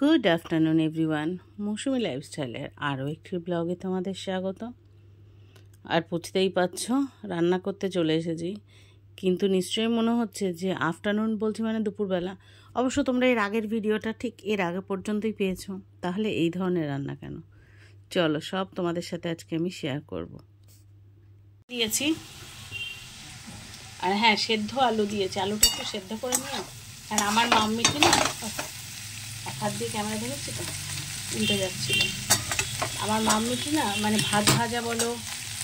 Good afternoon everyone, মৌসুমি লাইফস্টাইলের আরও একটি ব্লগে তোমাদের স্বাগত। আর বুঝতেই পারছ রান্না করতে চলে এসেছি, কিন্তু নিশ্চয়ই মনে হচ্ছে যে আফটারনুন বলছি মানে দুপুরবেলা। অবশ্য তোমরা এর আগের ভিডিওটা ঠিক এর আগে পর্যন্তই পেয়েছো, তাহলে এই ধরনের রান্না কেন? চলো সব তোমাদের সাথে আজকে আমি শেয়ার করব। দিয়েছি, আর হ্যাঁ সেদ্ধ আলু দিয়েছি, আলুটা একটু সেদ্ধ করে নিও। আর আমার মাম্মিটি না এক হাত দিয়ে ক্যামেরা ধরেছি তো উল্টে যাচ্ছিল। আমার মাম্মিটি না মানে ভাত ভাজা বলো,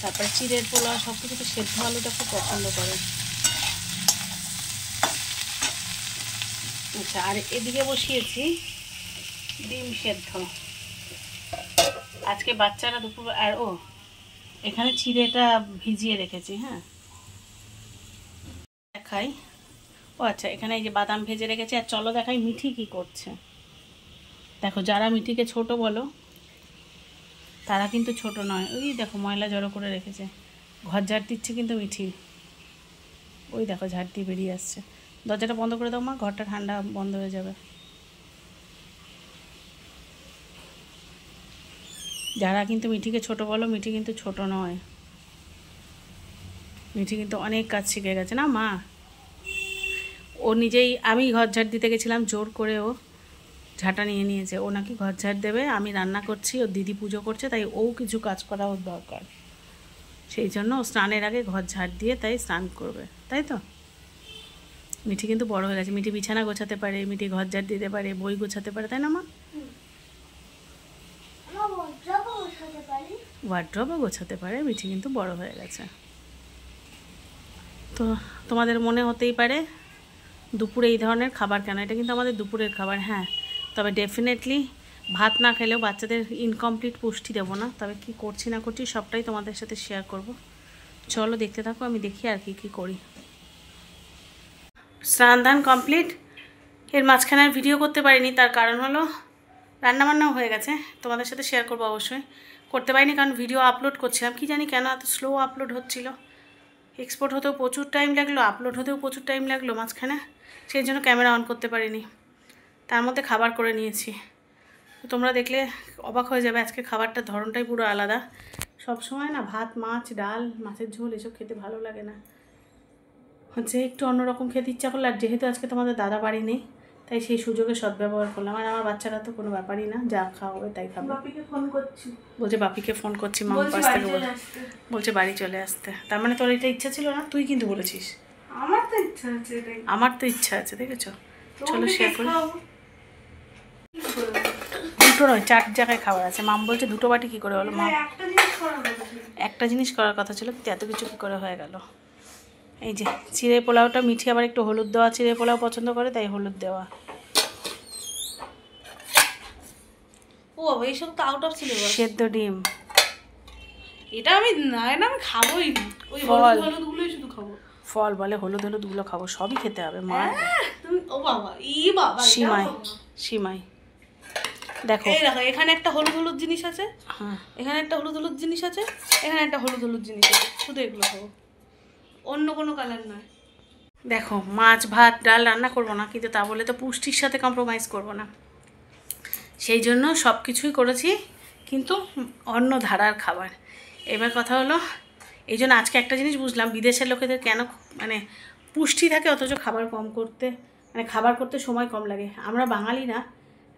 তারপর চিড়ের পোলাও সব কিছুতে সেদ্ধ আলুটা খুব পছন্দ করে। আচ্ছা, আর এদিকে বসিয়েছি ডিম সেদ্ধ। আজকে বাচ্চারা দুপুর আর এখানে চিড়েটা ভিজিয়ে রেখেছি। হ্যাঁ দেখাই। আচ্ছা, এখানে এই যে বাদাম ভেজে রেখেছি। আর চলো দেখাই মিঠি কি করছে। দেখো, যারা মিঠিকে ছোট বলো তারা কিন্তু ছোট নয়। ওই দেখো ময়লা জড়ো করে রেখেছে, ঘর ঝাড় দিচ্ছে কিন্তু মিঠি। ওই দেখো ঝাড় দিয়ে বেরিয়ে আসছে। দরজাটা বন্ধ করে দাও মা, ঘরটা ঠান্ডা বন্ধ হয়ে যাবে। যারা কিন্তু মিঠিকে ছোট বলো, মিঠি কিন্তু ছোট নয়। মিঠি কিন্তু অনেক কাজ শিখে গেছে না মা। ও নিজেই, আমি ঘর ঝাড় দিতে গেছিলাম জোর করে, ও ঝাঁটা নিয়ে নিয়েছে। ও নাকি ঘর ঝাড় দেবে, আমি রান্না করছি, ওর দিদি পুজো করছে, তাই ও কিছু কাজ করা ওর দরকার। সেই জন্য ও স্নানের আগে ঘর ঝাড় দিয়ে তাই স্নান করবে, তাই তো। মিঠি কিন্তু বড় হয়ে গেছে। মিঠি বিছানা গোছাতে পারে, মিঠি ঘর ঝাড় দিতে পারে, বই গোছাতে পারে, তাই না মা? ওয়ার্ড্রবও গোছাতে পারে। মিঠি কিন্তু বড় হয়ে গেছে। তো তোমাদের মনে হতেই পারে দুপুরে এই ধরনের খাবার কেন? এটা কিন্তু আমাদের দুপুরের খাবার। হ্যাঁ, তবে ডেফিনেটলি ভাত না খেলেও বাচ্চাদের ইনকমপ্লিট পুষ্টি দেবো না। তবে কি করছি না করছি সবটাই তোমাদের সাথে শেয়ার করব। চলো দেখতে থাকো, আমি দেখি আর কি কি করি। স্নান দান কমপ্লিট। এর মাঝখানে আর ভিডিও করতে পারিনি, তার কারণ হলো রান্নাবান্নাও হয়ে গেছে, তোমাদের সাথে শেয়ার করবো। অবশ্যই করতে পারিনি কারণ ভিডিও আপলোড করছিলাম। কি জানি কেন এত স্লো আপলোড হচ্ছিল। এক্সপোর্ট হতেও প্রচুর টাইম লাগলো, আপলোড হতেও প্রচুর টাইম লাগলো মাঝখানে, সেই জন্য ক্যামেরা অন করতে পারিনি। তার মধ্যে খাবার করে নিয়েছি। তো তোমরা দেখলে অবাক হয়ে যাবে, আজকে খাবারটার ধরনটাই পুরো আলাদা। সব সময় না ভাত, মাছ, ডাল, মাছের ঝোল এসব খেতে ভালো লাগে না, হচ্ছে একটু অন্যরকম খেতে ইচ্ছা করলো। আর যেহেতু আজকে তোমাদের দাদা বাড়ি নেই, তাই সেই সুযোগে সদ্ব্যবহার করলাম। আর আমার বাচ্চারা তো কোনো ব্যাপারই না, যা খাওয়াবে তাই খাবে। বাপিকে ফোন করছি, বলছে বাপিকে ফোন করছি, মা পাশ থেকে বলছে বাড়ি চলে আসতে। তার মানে তোর এটা ইচ্ছা ছিল না? তুই কিন্তু বলেছিস আমার তো ইচ্ছা আছে, আমার তো ইচ্ছা আছে, দেখেছো। চলো শেয়ার করি। দুটো নয়, 4 জায়গায় খাবার আছে। মাম বলছে দুটো বাটি কী করে হলো? মা একটা জিনিস করার কথা ছিল, কিন্তু এত কিছু কী করে হয়ে গেল? এই যে চিড়ে পোলাওটা, মিঠি আবার একটু হলুদ দেওয়া চিড়ে পোলাও পছন্দ করে, তাই হলুদ দেওয়া। ও বাবা, এইসব তো আউট অফ সিলেবাস। সেদ্ধ ডিম, এটা আমি আমি খাবোই না। ওই হলুদগুলোই শুধু খাবো। ফল বলে হলুদগুলো খাবো, সবই খেতে হবে মা। ও বাবা, বাবা, সিমাই সিমাই দেখো, এই দেখো এখানে একটা হলুদ জিনিস আছে, হ্যাঁ এখানে একটা হলুদ জিনিস আছে, এখানে একটা হলুদ জিনিস আছে, শুধু এগুলো খাবো, অন্য কোনো কালার নয়। দেখো মাছ ভাত ডাল রান্না করবো না, কিন্তু তা বলে তো পুষ্টির সাথে কম্প্রোমাইজ করবো না। সেই জন্য সব কিছুই করেছি, কিন্তু অন্য ধারার খাবার। এবার কথা হলো, এই জন্য আজকে একটা জিনিস বুঝলাম, বিদেশের লোকেদের কেন মানে পুষ্টি থাকে অথচ খাবার কম করতে, মানে খাবার করতে সময় কম লাগে। আমরা বাঙালিরা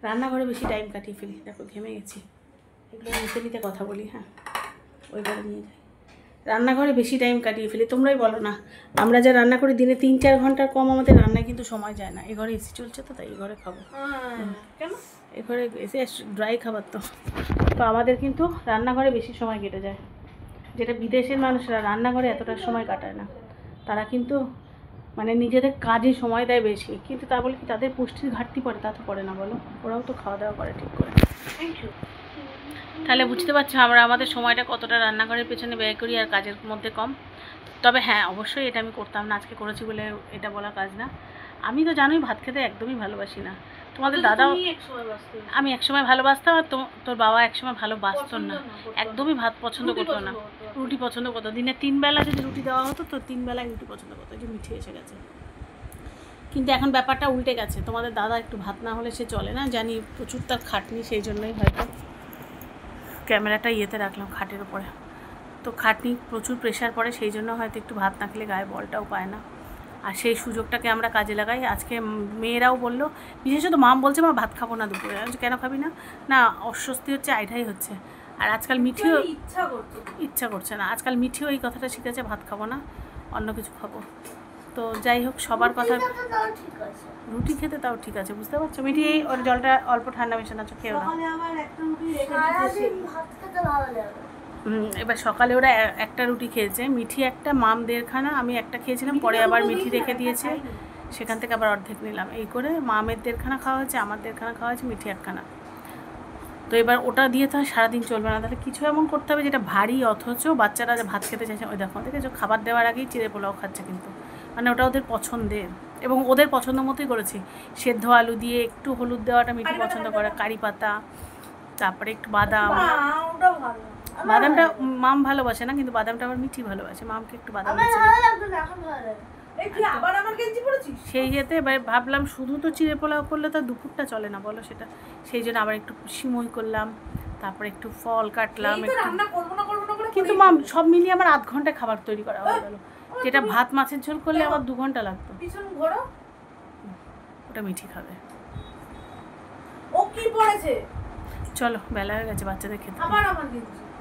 রান্নাঘরে বেশি টাইম কাটিয়ে ফেলি। দেখো ঘেমে গেছি, এগুলো নিতে নিতে কথা বলি। হ্যাঁ, ওই ঘরে নিয়ে যাই। রান্নাঘরে বেশি টাইম কাটিয়ে ফেলি, তোমরাই বলো না। আমরা যা রান্না করি দিনে 3-4 ঘন্টার কম আমাদের রান্নায় কিন্তু সময় যায় না। এ ঘরে এসি চলছে তো, তাই এ ঘরে খাবো। কেন? এ ঘরে এসে ড্রাই খাবার তো আমাদের কিন্তু রান্নাঘরে বেশি সময় কেটে যায়, যেটা বিদেশের মানুষরা রান্নাঘরে এতটা সময় কাটায় না। তারা কিন্তু মানে নিজেদের কাজে সময় দেয় বেশি, কিন্তু তা বলে কি তাদের পুষ্টির ঘাটতি পড়ে? তা তো পড়ে না বলো, ওরাও তো খাওয়া দাওয়া করে ঠিক করে। Thank you. তাহলে বুঝতে পারছো আমরা আমাদের সময়টা কতটা রান্নাঘরের পেছনে ব্যয় করি আর কাজের মধ্যে কম। তবে হ্যাঁ, অবশ্যই এটা আমি করতাম না, আজকে করেছি বলে এটা বলা কাজ না। আমি তো জানোই ভাত খেতে একদমই ভালোবাসি না। তোমাদের দাদাও, আমি একসময় ভালোবাসতাম, আর তোর বাবা একসময় ভালোবাসতো না, একদমই ভাত পছন্দ করতো না, রুটি পছন্দ করতো। দিনে 3 বেলা যদি রুটি দেওয়া হতো তো 3 বেলায় রুটি পছন্দ করতো। যে মিঠে এসে গেছে, কি কিন্তু এখন ব্যাপারটা উল্টে গেছে, তোমাদের দাদা একটু ভাত না হলে সে চলে না, জানি প্রচুর তার খাটনি, সেই জন্যই হয়তো ক্যামেরাটা ইয়েতে রাখলাম খাটের উপরে। তো খাটনি প্রচুর প্রেশার পড়ে, সেই জন্য হয়তো একটু ভাত না খেলে গায়ে বলটাও পায় না। আর সেই সুযোগটাকে আমরা কাজে লাগাই। আজকে মেয়েরাও বললো, বিশেষত মাম বলছে মা ভাত খাবো না দুপুরে। আমি কেন খাবি না? না অস্বস্তি হচ্ছে, আইটাই হচ্ছে। আর আজকাল মিঠিও ইচ্ছা করছে না, আজকাল মিঠিও এই কথাটা শিখেছে, ভাত খাবো না, অন্য কিছু খাবো। তো যাই হোক, সবার কথা, রুটি খেতে তাও ঠিক আছে, বুঝতে পারছো? মিঠি এই ওর জলটা অল্প ঠান্ডা মেশানো আছে, খেও না। এবার সকালে ওরা একটা রুটি খেয়েছে, মিঠি একটা, মাম দেড়খানা, আমি একটা খেয়েছিলাম, পরে আবার মিঠি রেখে দিয়েছে, সেখান থেকে আবার অর্ধেক নিলাম। এই করে মামের দেড়খানা খাওয়া হয়েছে, আমার দেড়খানা খাওয়া হয়েছে, মিঠি একখানা। তো এবার ওটা দিয়ে তো সারাদিন চলবে না, তাহলে কিছু এমন করতে হবে যেটা ভারী, অথচ বাচ্চারা ভাত খেতে চাইছে। ওই দেখো দেখেছো, খাবার দেওয়ার আগেই চিড়ে পোলাও খাচ্ছে, কিন্তু মানে ওটা ওদের পছন্দের, এবং ওদের পছন্দ মতোই করেছি। সেদ্ধ আলু দিয়ে একটু হলুদ দেওয়াটা মিঠি পছন্দ করে, কারি পাতা, তারপরে একটু বাদাম। বাদামটা মাম ভালোবাসে না, কিন্তু বাদামটা আবার মিঠি ভালোবাসে, মামকে একটু বাদাম সেই ইয়েতে। এবার ভাবলাম শুধু তো চিড়ে পোলাও করলে তো দুপুরটা চলে না, বলো সেটা। সেই জন্য আবার একটু সিমুই করলাম, তারপরে একটু ফল কাটলাম, কিন্তু মাম সব মিলিয়ে আমার আধ ঘন্টায় খাবার তৈরি করা হয়ে গেল। যেটা ভাত মাছের ঝোল করলে আমার 2 ঘন্টা লাগতো। ওটা মিঠি খাবে। চলো, বেলা হয়ে গেছে বাচ্চাদের খেতে।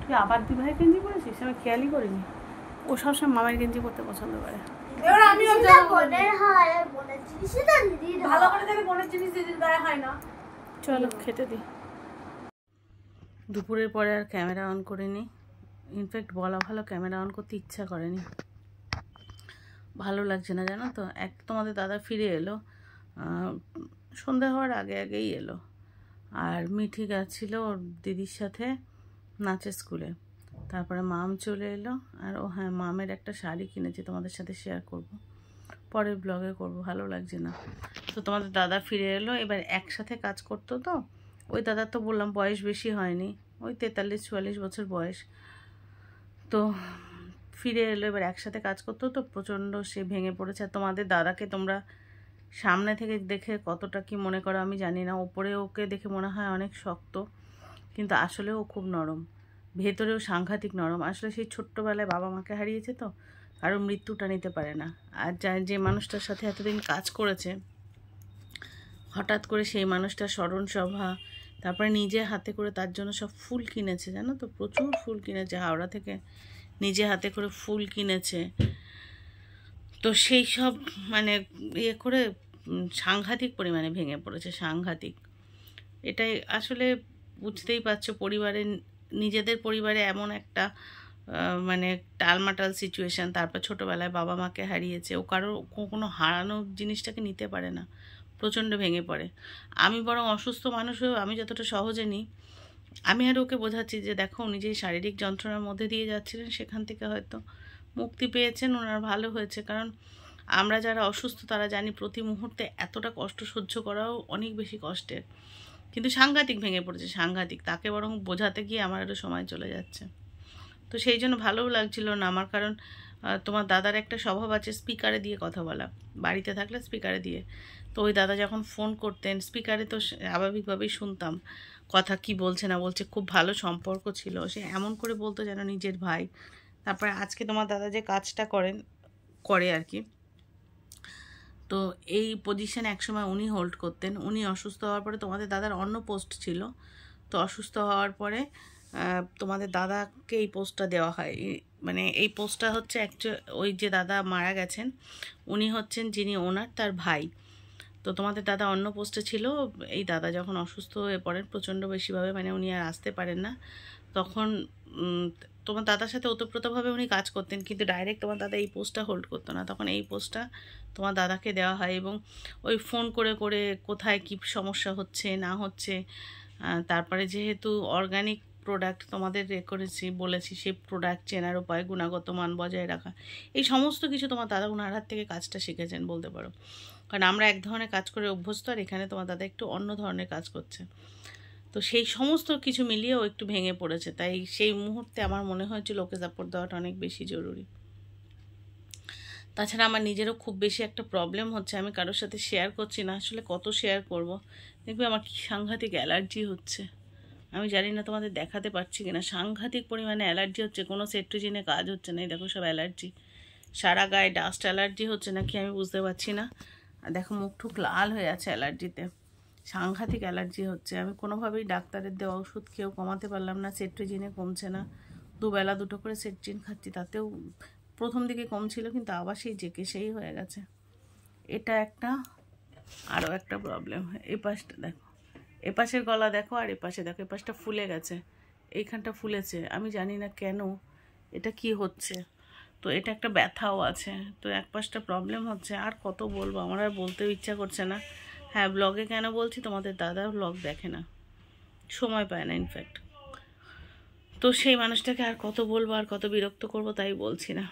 তুই আবার দিভাই গেঞ্জি পরেছিস? আমি খেয়ালই করিনি। ও সবসময় মামের গেঞ্জি পরতে পছন্দ করে। চলো খেতে দিই। দুপুরের পরে আর ক্যামেরা অন করিনি, ইনফ্যাক্ট বলা ভালো, ক্যামেরা অন করতে ইচ্ছা করেনি, ভালো লাগছে না, জানো তো। তোমাদের দাদা ফিরে এলো, সন্ধ্যা হওয়ার আগেই এলো। আর মিঠি গেছিল ওর দিদির সাথে নাচের স্কুলে, তারপরে মাম চলে এলো। আর হ্যাঁ, মামের একটা শাড়ি কিনেছি, তোমাদের সাথে শেয়ার করব, পরের ব্লগে করব, ভালো লাগছে না। তো তোমাদের দাদা ফিরে এলো, এবার একসাথে কাজ করতো। তো ওই দাদার তো বললাম বয়স বেশি হয়নি, ওই 43-44 বছর বয়স। তো ফিরে এলো, এবার একসাথে কাজ করতো, তো প্রচণ্ড সে ভেঙে পড়েছে। আর তোমাদের দাদাকে তোমরা সামনে থেকে দেখে কতটা কি মনে করো আমি জানি না, ওপরে ওকে দেখে মনে হয় অনেক শক্ত, কিন্তু আসলে ও খুব নরম, ভেতরেও সাংঘাতিক নরম। আসলে সেই ছোট্টবেলায় বাবা মাকে হারিয়েছে, তো কারো মৃত্যুটা নিতে পারে না। আর যে মানুষটার সাথে এতদিন কাজ করেছে, হঠাৎ করে সেই মানুষটার স্মরণ সভা, তারপরে নিজে হাতে করে তার জন্য সব ফুল কিনেছে, জানো তো, প্রচুর ফুল কিনেছে, হাওড়া থেকে নিজে হাতে করে ফুল কিনেছে। তো সেই সব মানে ইয়ে করে সাংঘাতিক পরিমাণে ভেঙে পড়েছে, সাংঘাতিক। এটাই আসলে বুঝতেই পারছো, নিজেদের পরিবারে এমন একটা মানে টালমাটাল সিচুয়েশান, তারপর ছোটোবেলায় বাবা মাকে হারিয়েছে, ও কোনো হারানো জিনিসটাকে নিতে পারে না, প্রচণ্ড ভেঙে পড়ে। আমি বরং অসুস্থ মানুষ হয়েও আমি যতটা সহজে নিই, আমি আর ওকে বোঝাচ্ছি যে দেখো উনি যে শারীরিক যন্ত্রণার মধ্যে দিয়ে যাচ্ছিলেন, সেখান থেকে হয়তো মুক্তি পেয়েছেন, ওনার ভালো হয়েছে। কারণ আমরা যারা অসুস্থ তারা জানি প্রতি মুহূর্তে এতটা কষ্ট সহ্য করাও অনেক বেশি কষ্টের, কিন্তু সাংঘাতিক ভেঙে পড়েছে, সাংঘাতিক। তাকে বরং বোঝাতে গিয়ে আমার আরও সময় চলে যাচ্ছে। তো সেই জন্য ভালোও লাগছিল না আমার, কারণ তোমার দাদার একটা স্বভাব আছে স্পিকারে দিয়ে কথা বলা, বাড়িতে থাকলে স্পিকারে দিয়ে। তো ওই দাদা যখন ফোন করতেন স্পিকারে, তো স্বাভাবিকভাবেই শুনতাম কথা কি বলছে না বলছে, খুব ভালো সম্পর্ক ছিল, সে এমন করে বলতো যেন নিজের ভাই। তারপরে আজকে তোমার দাদা যে কাজটা করে আর কি, তো এই পজিশানে একসময় উনি হোল্ড করতেন। উনি অসুস্থ হওয়ার পরে তোমাদের দাদার অন্য পোস্ট ছিল, তো অসুস্থ হওয়ার পরে তোমাদের দাদাকে এই পোস্টটা দেওয়া হয়। মানে এই পোস্টটা হচ্ছে ওই যে দাদা মারা গেছেন উনি হচ্ছেন যিনি ওনার, তার ভাই। তো তোমাদের দাদা অন্য পোস্টে ছিল, এই দাদা যখন অসুস্থ হয়ে পড়েন প্রচণ্ড বেশিভাবে, মানে উনি আর আসতে পারেন না, তখন তোমার দাদার সাথে ওতপ্রোতভাবে উনি কাজ করতেন, কিন্তু ডাইরেক্ট তোমার দাদা এই পোস্টটা হোল্ড করতো না, তখন এই পোস্টটা তোমার দাদাকে দেওয়া হয়। এবং ওই ফোন করে করে কোথায় কী সমস্যা হচ্ছে না হচ্ছে, তারপরে যেহেতু অর্গানিক প্রোডাক্ট তোমাদের বলেছি, সেই প্রোডাক্ট চেনার উপায়, গুণগত মান বজায় রাখা, এই সমস্ত কিছু তোমার দাদা ওনার হাত থেকে কাজটা শিখেছেন বলতে পারো। কারণ আমরা এক ধরনের কাজ করে অভ্যস্ত, আর এখানে তোমার দাদা একটু অন্য ধরনের কাজ করছে। তো সেই সমস্ত কিছু মিলিয়েও একটু ভেঙে পড়েছে, তাই সেই মুহূর্তে আমার মনে হয়েছিল ওকে সাপোর্ট দেওয়াটা অনেক বেশি জরুরি। তাছাড়া আমার নিজেরও খুব বেশি একটা প্রবলেম হচ্ছে, আমি কারোর সাথে শেয়ার করছি না, আসলে কত শেয়ার করব। দেখবে আমার কি সাংঘাতিক অ্যালার্জি হচ্ছে, আমি জানি না তোমাদের দেখাতে পারছি কিনা, সাংঘাতিক পরিমাণে অ্যালার্জি হচ্ছে, কোনো সেট্রিজিনে কাজ হচ্ছে না। এই দেখো সব অ্যালার্জি, সারা গায়ে ডাস্ট অ্যালার্জি হচ্ছে নাকি আমি বুঝতে পারছি না। আর দেখো মুখ ঠুক লাল হয়ে আছে অ্যালার্জিতে, সাংঘাতিক অ্যালার্জি হচ্ছে। আমি কোনোভাবেই ডাক্তারের দেওয়া ওষুধ খেয়েও কমাতে পারলাম না, সেট্রিজিনে কমছে না। দুবেলা দুটো করে সেট্রিন খাচ্ছি, তাতেও প্রথম দিকে কম ছিল, কিন্তু আবার সেই জেকে সেই হয়ে গেছে। এটা একটা, আরও একটা প্রবলেম। এই পাশটা দেখো, এপাশের গলা দেখো, আর এপাশে দেখো, এপাশটা ফুলে গেছে, এইখানটা ফুলেছে, আমি জানি না কেন, এটা কি হচ্ছে। তো এটা একটা ব্যথাও আছে, তো এক পাশটা প্রবলেম হচ্ছে। আর কত বলবো, আমার আর বলতেও ইচ্ছা করছে না। হ্যাঁ, ব্লগে কেন বলছি, তোমাদের দাদা ব্লগ দেখে না, সময় পায় না ইনফ্যাক্ট। তো সেই মানুষটাকে আর কত বলবো, আর কত বিরক্ত করব, তাই বলছি না।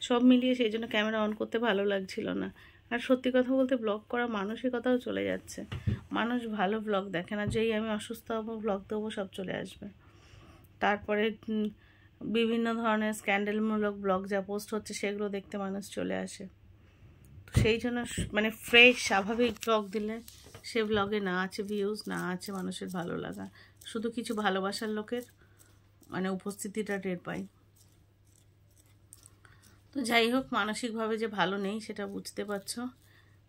সব মিলিয়ে সেই জন্য ক্যামেরা অন করতে ভালো লাগছিল না। আর সত্যি কথা বলতে ব্লগ করা মানসিকতাও চলে যাচ্ছে, মানুষ ভালো ব্লগ দেখে না। যেই আমি অসুস্থ হবো, ব্লগ দেবো, সব চলে আসবে। তারপরে বিভিন্ন ধরনের স্ক্যান্ডেলমূলক ব্লগ যা পোস্ট হচ্ছে, সেগুলো দেখতে মানুষ চলে আসে। তো সেই জন্য মানে ফ্রেশ স্বাভাবিক ব্লগ দিলে সে ব্লগে না আছে ভিউজ, না আছে মানুষের ভালো লাগা, শুধু কিছু ভালোবাসার লোকের মানে উপস্থিতিটা টের পাই। তো যাই হোক, মানসিকভাবে যে ভালো নেই সেটা বুঝতে পারছো।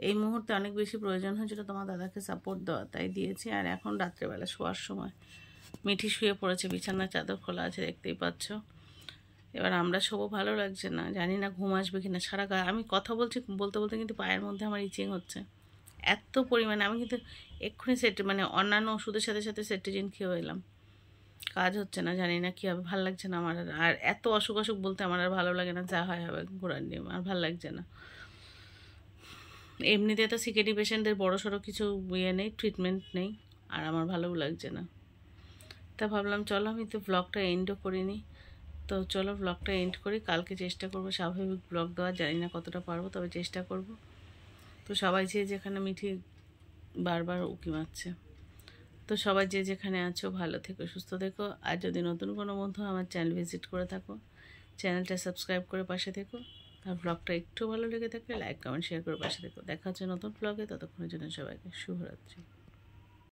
এই মুহূর্তে অনেক বেশি প্রয়োজন হয়েছিল তোমার দাদাকে সাপোর্ট দেওয়া, তাই দিয়েছি। আর এখন রাত্রেবেলা শোয়ার সময় মিঠি শুয়ে পড়েছে, বিছানার চাদর খোলা আছে, দেখতেই পাচ্ছ। এবার আমরা শোবো, ভালো লাগছে না, জানি না ঘুম আসবে কিনা। সারা গা আমি কথা বলছি, বলতে বলতে কিন্তু পায়ের মধ্যে আমার ইচিং হচ্ছে এত পরিমাণে। আমি কিন্তু এক্ষুনি মানে অন্যান্য ওষুধের সাথে সাথে সেট্রিজিন খেয়ে এলাম, কাজ হচ্ছে না, জানি না কী হবে, ভালো লাগছে না আমার। আর এত অসুখ অসুখ বলতে আমার আর ভালো লাগে না, যা হয় হবে, ঘোরার নিয়ম, আর ভালো লাগছে না। এমনিতে তো সিকেডি পেশেন্টদের বড় সড়ো কিছু ইয়ে নেই, ট্রিটমেন্ট নেই, আর আমার ভালোও লাগছে না। তা ভাবলাম চলো, আমি তো ব্লগটা এন্ডও করিনি, তো চলো ব্লগটা এন্ড করি। কালকে চেষ্টা করব স্বাভাবিক ব্লগ দেওয়ার, জানি না কতটা পারবো, তবে চেষ্টা করব। তো সবাই যে যেখানে, মিঠি বারবার উকি মারছে, তো সবাই যে যেখানে আছো ভালো থেকো, সুস্থ থেকো। আর যদি নতুন কোনো বন্ধু আমার চ্যানেল ভিজিট করে থাকো, চ্যানেলটা সাবস্ক্রাইব করে পাশে থেকো। আর ব্লগটা একটু ভালো লেগে থাকলে লাইক কমেন্ট শেয়ার করে পাশে থেকো। দেখা হচ্ছে নতুন ব্লগে, ততক্ষণের জন্য সবাইকে শুভরাত্রি।